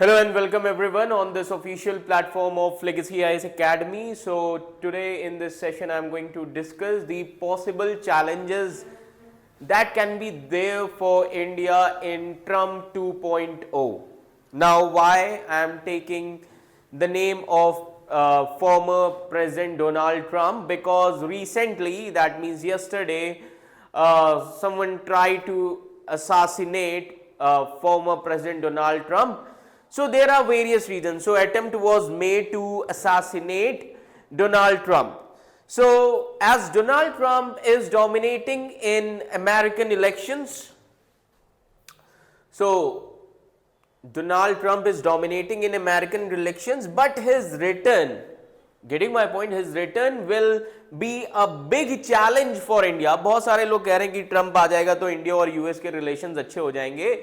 Hello and welcome everyone on this official platform of Legacy IAS Academy. So today in this session I'm going to discuss the possible challenges that can be there for India in Trump 2.0. Now why I am taking the name of former President Donald Trump, because recently, that means yesterday, someone tried to assassinate former President Donald Trump. So there are various reasons. So attempt was made to assassinate Donald Trump. So as Donald Trump is dominating in American elections, so Donald Trump is dominating in American elections, but his return, getting my point, his return will be a big challenge for India. बहुत सारे लोग कह रहे हैं कि Trump आ जाएगा तो India और यूएस के रिलेशंस अच्छे हो जाएंगे.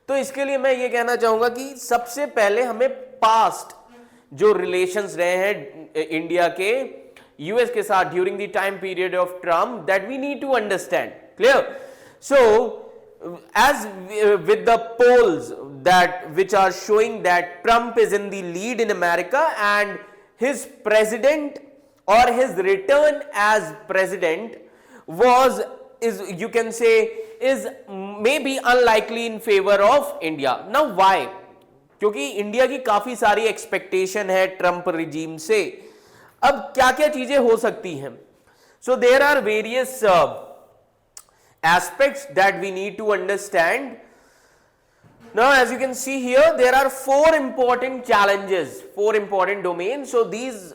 तो इसके लिए मैं ये कहना चाहूंगा कि सबसे पहले हमें पास्ट जो रिलेशंस रहे हैं इंडिया के यूएस के साथ during the time period of Trump, that we need to understand. Clear? So as with the polls that which are showing that Trump is in the lead in America, and his president or his return as president is you can say is maybe unlikely in favor of India. Now why? क्योंकि India की काफी सारी expectation है Trump regime से. अब क्या क्या चीजें हो सकती हैं? So there are various aspects that we need to understand. Now as you can see here, there are four important challenges, four important domains. So these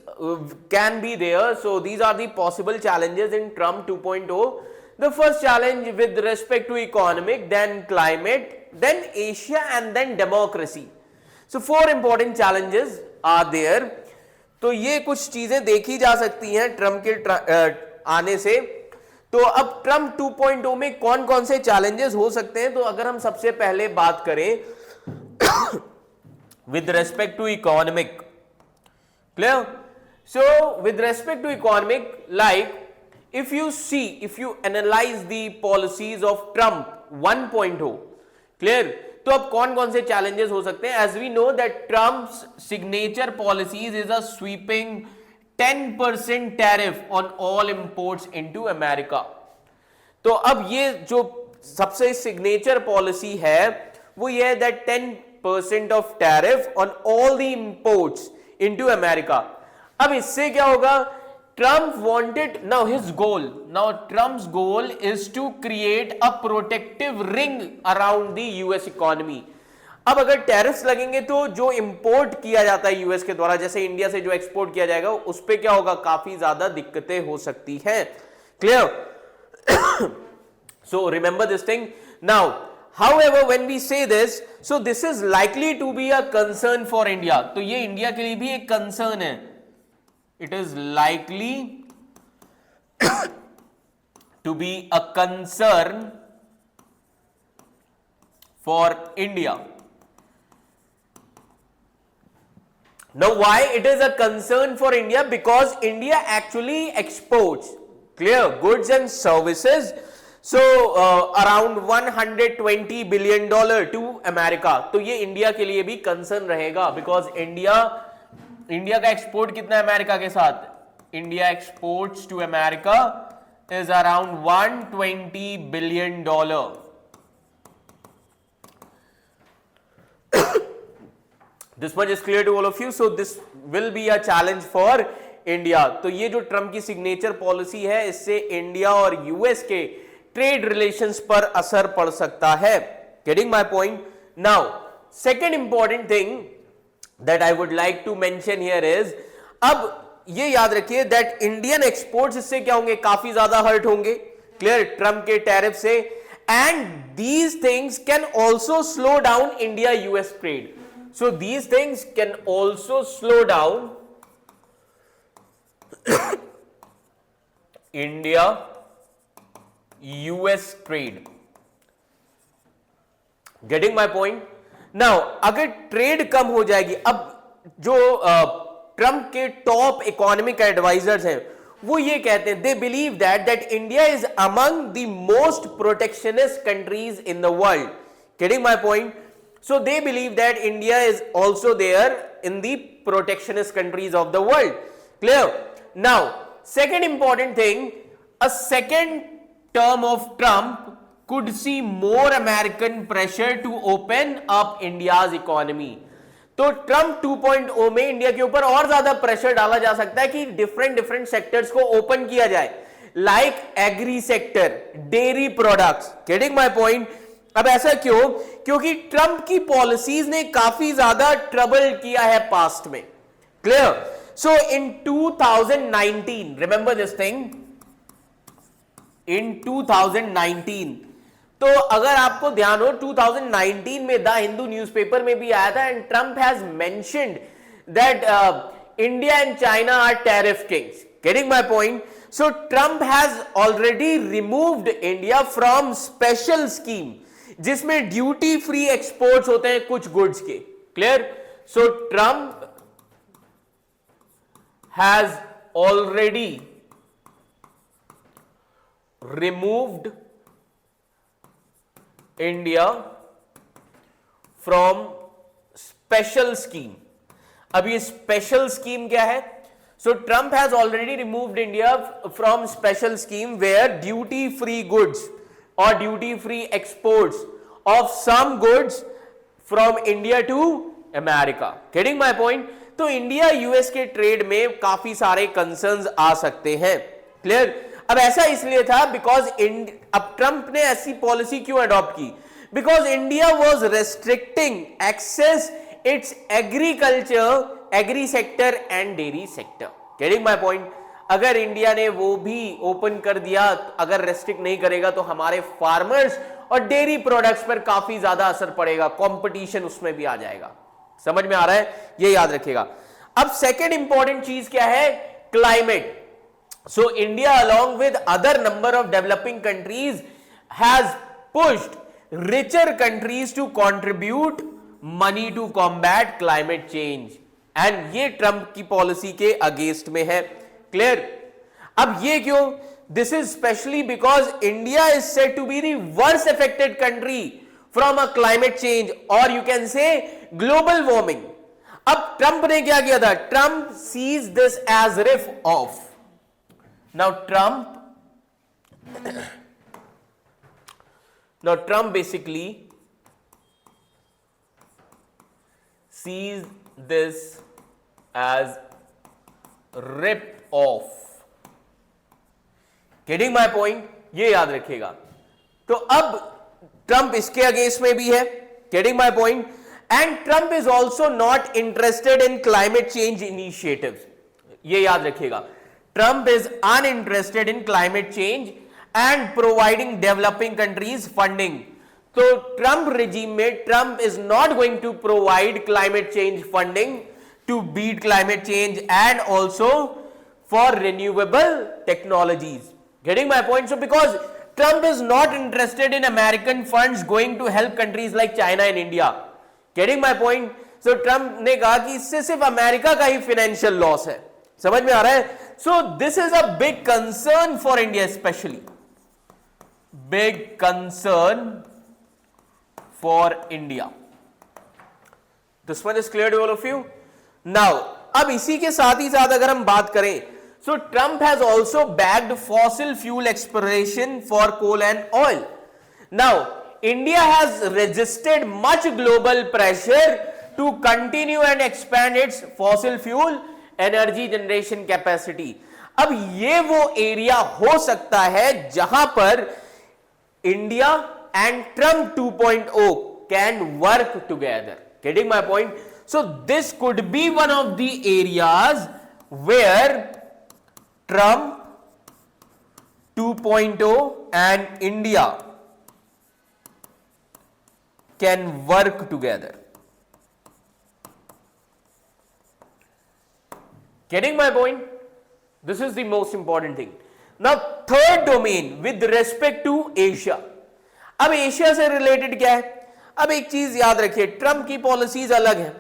can be there. So these are the possible challenges in Trump 2.0. The first challenge with respect to economic, then climate, then Asia, and then democracy. So four important challenges are there. तो ये कुछ चीजें देखी जा सकती हैं Trump के आने से. तो अब ट्रम्प 2.0 में कौन कौन से चैलेंजेस हो सकते हैं? तो अगर हम सबसे पहले बात करें with respect to economic, clear? So with respect to economic, like if you analyze the policies of Trump 1.0, clear? तो अब कौन कौन से challenges हो सकते हैं? As we know that Trump's signature policies is a sweeping 10% tariff on all imports into America. तो अब ये जो सबसे सिग्नेचर पॉलिसी है वो ये है that 10% of tariff on all the imports into America. अब इससे क्या होगा? Trump wanted, Trump's goal is to create a protective ring around the US economy. अब अगर टैरिफ्स लगेंगे तो जो इंपोर्ट किया जाता है यूएस के द्वारा, जैसे इंडिया से जो एक्सपोर्ट किया जाएगा, उस पे क्या होगा? काफी ज्यादा दिक्कतें हो सकती हैं. Clear? So remember this thing. Now however when we say this, so this is likely to be a concern for India. तो ये इंडिया के लिए भी एक कंसर्न है. It is likely to be a concern for India. Now why it is a concern for India? Because India actually exports, clear, goods and services, so around $120 billion to America. तो ये India के लिए भी concern रहेगा, because India का export कितना है America के साथ? India exports to America is around $120 billion. This much is clear to all of you. So this will be a challenge for India. तो ये जो ट्रम्प की सिग्नेचर पॉलिसी है, इससे इंडिया और यूएस के ट्रेड रिलेशंस पर असर पड़ सकता है. Getting my point? Now, second important thing that I would like to mention here is, अब ये याद रखिए that इंडियन एक्सपोर्ट्स इससे क्या होंगे? काफी ज्यादा हर्ट होंगे, क्लियर, ट्रम्प के टैरिफ से. And these things can also slow down India US trade. So these things can also slow down India US trade. Getting my point? Now अगर trade कम हो जाएगी, अब जो ट्रम्प के टॉप इकोनॉमिक एडवाइजर्स हैं वो ये कहते हैं, they believe that India is among the most protectionist countries in the world. Getting my point? So they believe that India is also there in the protectionist countries of the world. Clear? Now, second important thing, a second term of Trump could see more American pressure to open up India's economy. तो Trump 2.0 में India के ऊपर और ज्यादा pressure डाला जा सकता है कि डिफरेंट सेक्टर्स को ओपन किया जाए, like agri sector, dairy products. Getting my point? अब ऐसा क्यों? क्योंकि ट्रम्प की पॉलिसीज ने काफी ज्यादा ट्रबल किया है पास्ट में. Clear? So in 2019, remember this thing, in 2019, तो अगर आपको ध्यान हो 2019 में द हिंदू न्यूज़पेपर में भी आया था, and Trump has mentioned that India and China are tariff kings. Getting my point? So Trump has already removed India from special scheme जिसमें ड्यूटी फ्री एक्सपोर्ट्स होते हैं कुछ गुड्स के. Clear? So Trump has already removed India from special scheme. अब ये special scheme क्या है? So Trump has already removed India from special scheme where duty free goods और duty free exports of some goods from India to America. Getting my point? तो India US के trade में काफी सारे concerns आ सकते हैं. क्लियर? अब ऐसा इसलिए था बिकॉज अब ट्रंप ने ऐसी पॉलिसी क्यों अडॉप्ट की? Because India was restricting access its agriculture, agri sector and dairy sector. Getting my point? अगर इंडिया ने वो भी ओपन कर दिया, अगर रेस्ट्रिक्ट नहीं करेगा तो हमारे फार्मर्स और डेयरी प्रोडक्ट्स पर काफी ज्यादा असर पड़ेगा, कंपटीशन उसमें भी आ जाएगा. समझ में आ रहा है? ये याद रखिएगा. अब सेकेंड इंपॉर्टेंट चीज क्या है? Climate. So India along with other number of developing countries has pushed richer countries to contribute money to combat climate change, and ये ट्रंप की पॉलिसी के अगेंस्ट में है. क्लियर? अब ये क्यों? This is especially because India is said to be the worst affected country from a climate change, or you can say global warming. अब Trump ने क्या किया था? Trump sees this as riff off. Now Trump basically sees this as rip off. Getting my point? ये याद रखिएगा. तो अब ट्रंप इसके अगेंस्ट में भी है. Getting my point? And Trump is also not interested in climate change initiatives. ये याद रखिएगा. Trump is uninterested in climate change and providing developing countries funding. So Trump regime में Trump is not going to provide climate change funding to beat climate change and also for renewable technologies. Getting my point? So because Trump is not interested in American funds going to help countries like China and India. Getting my point? So Trump ने कहा कि इससे सिर्फ America का ही financial loss है. समझ में आ रहा है? So this is a big concern for India, especially big concern for India. This one is clear to all of you. Now, अब इसी के साथ ही साथ अगर हम बात करें, so Trump has also backed fossil fuel exploration for coal and oil. Now, India has resisted much global pressure to continue and expand its fossil fuel energy generation capacity. अब ये वो एरिया हो सकता है जहां पर India and Trump 2.0 can work together. Getting my point? So this could be one of the areas where Trump 2.0 and India can work together. Getting my point? This is the most important thing. Now third domain with respect to Asia. अब Asia से related क्या है? अब एक चीज याद रखिए, Trump की पॉलिसीज अलग हैं,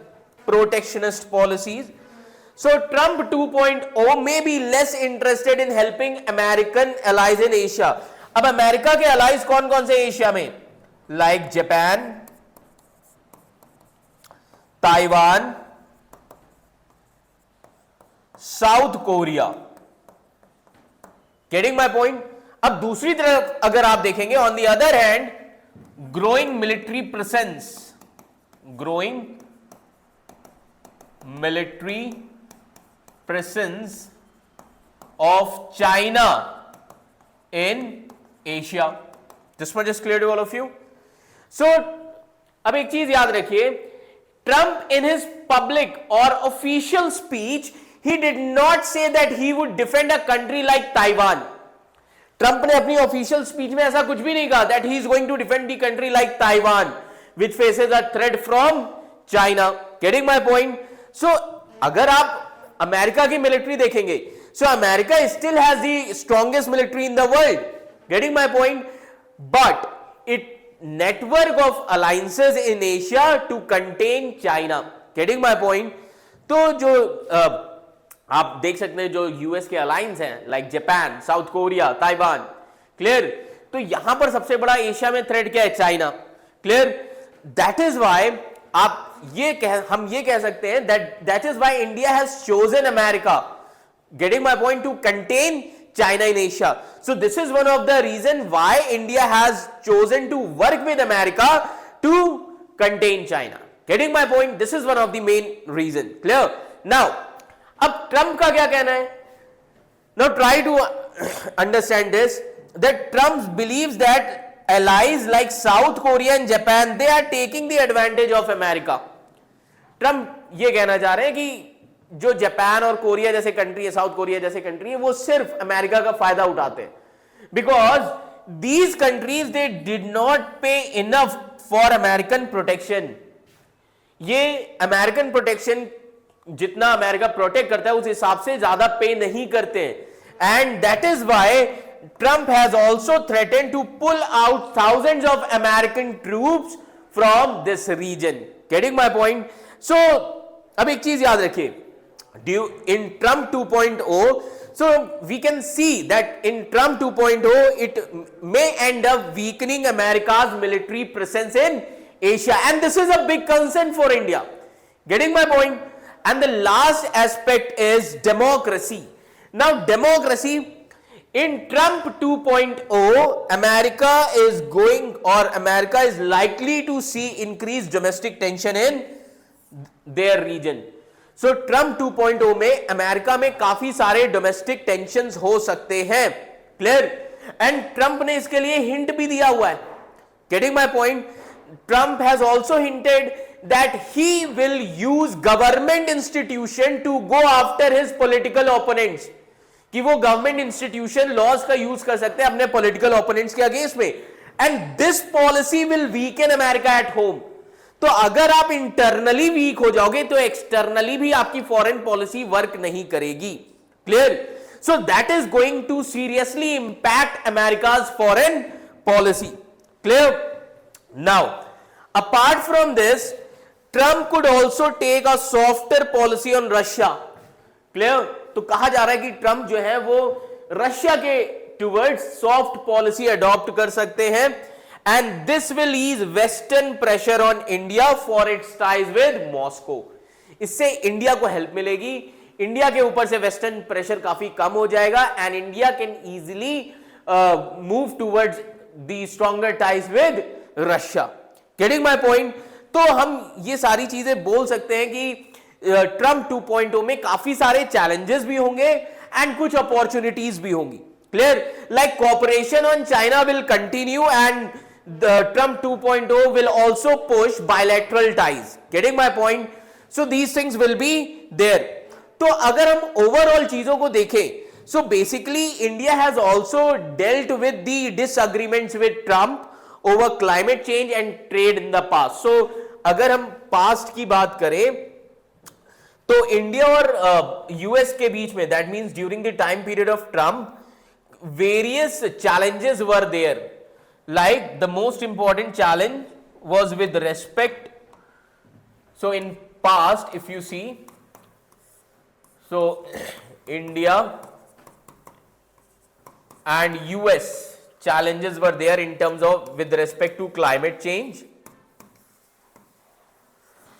protectionist policies. So Trump 2.0 may be less interested in helping American allies in Asia. अब अमेरिका के allies कौन कौन से एशिया में? Like Japan, Taiwan, south Korea. Getting my point? अब दूसरी तरफ अगर आप देखेंगे, on the other hand, growing military presence, growing military presence of China in Asia. This much is clear to all of you. So, अब एक चीज याद रखिए, Trump in his public or official speech, he did not say that he would defend a country like Taiwan. Trump ने अपनी official speech में ऐसा कुछ भी नहीं कहा that he is going to defend the country like Taiwan, which faces a threat from China. Getting my point? So, अगर आप अमेरिका की मिलिट्री देखेंगे, so America still has the strongest military in the world. Getting my point? But it network of alliances in Asia to contain China. Getting my point? तो जो आप देख सकते हैं जो यूएस के अलायंस हैं, like Japan, south Korea, Taiwan, clear? तो यहां पर सबसे बड़ा एशिया में थ्रेट क्या है? China, clear? That is why हम ये कह सकते हैं that is why India has chosen America, getting my point, to contain China in Asia. So this is one of the reason why India has chosen to work with America to contain China. Getting my point? This is one of the main reason. Clear? Now, अब Trump का क्या कहना है? Now try to understand this, that Trump believes that allies like South Korea and Japan, they are taking the advantage of America. Trump ये कहना चाह रहे हैं कि जो जापान और कोरिया जैसे कंट्री है, साउथ कोरिया जैसे कंट्री है, वो सिर्फ अमेरिका का फायदा उठाते हैं, because these countries they did not पे इनफ फॉर अमेरिकन प्रोटेक्शन. ये अमेरिकन प्रोटेक्शन जितना अमेरिका प्रोटेक्ट करता है उस हिसाब से ज्यादा पे नहीं करते हैं, and that is why Trump has also threaten to pull out thousands of American troops from this region. Getting my point? So अब एक चीज याद रखिए, in Trump 2.0, so we can see that in Trump 2.0 it may end up weakening America's military presence in Asia, and this is a big concern for India. Getting my point? And the last aspect is democracy. Now democracy in Trump 2.0, America is going, or America is likely to see increased domestic tension in their region. So Trump 2.0 में America में काफी सारे domestic tensions हो सकते हैं, clear? And Trump ने इसके लिए हिंट भी दिया हुआ है. Getting my point? Trump has also hinted that he will use government institution to go after his political opponents, कि वो गवर्नमेंट इंस्टीट्यूशन लॉज का यूज कर सकते हैं अपने पॉलिटिकल ओपोनेंट्स के अगेंस्ट में, and this policy will weaken America at home. तो अगर आप इंटरनली वीक हो जाओगे तो एक्सटर्नली भी आपकी फॉरेन पॉलिसी वर्क नहीं करेगी, clear? So that is going to seriously impact America's foreign policy, clear? Now apart from this, Trump could also take a softer policy on Russia, clear? तो कहा जा रहा है कि ट्रंप जो है वो रशिया के टुवर्ड्स सॉफ्ट पॉलिसी अडॉप्ट कर सकते हैं, and this will ease western pressure on India for its ties with Moscow. इससे इंडिया को हेल्प मिलेगी, इंडिया के ऊपर से वेस्टर्न प्रेशर काफी कम हो जाएगा, and India can easily move towards the stronger ties with Russia. Getting my point? तो हम ये सारी चीजें बोल सकते हैं कि ट्रंप 2.0 में काफी सारे चैलेंजेस भी होंगे एंड कुछ अपॉर्चुनिटीज भी होंगी, clear? Like cooperation on China will continue, and the Trump 2.0 will also push bilateral ties. Getting my point? So these things will be there. तो अगर हम ओवरऑल चीजों को देखें, so basically India has also dealt with the disagreements with Trump over climate change and trade in the past. So अगर हम past की बात करें तो इंडिया और यूएस के बीच में, that means during the time period of Trump, various challenges were there. Like the most important challenge was with respect. So in past, if you see, so India and US challenges were there in terms of with respect to climate change.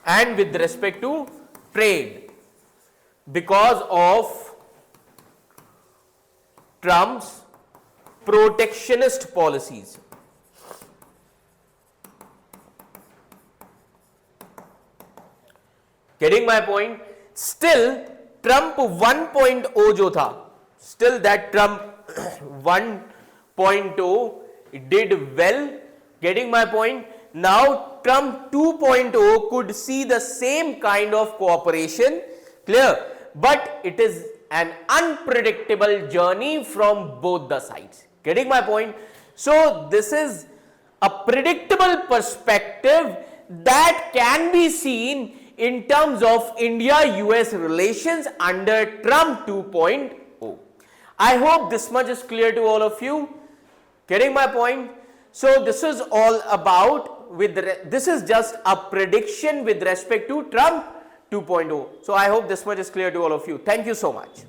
and with respect to trade because of Trump's protectionist policies. Getting my point? Still Trump 1.0 जो था, still that Trump 1.0 did well. Getting my point? Now Trump 2.0 could see the same kind of cooperation, clear, but it is an unpredictable journey from both the sides. Getting my point? So this is a predictable perspective that can be seen in terms of India-US relations under Trump 2.0. I hope this much is clear to all of you. Getting my point? So this is all about, this is just a prediction with respect to Trump 2.0. So I hope this much is clear to all of you. Thank you so much.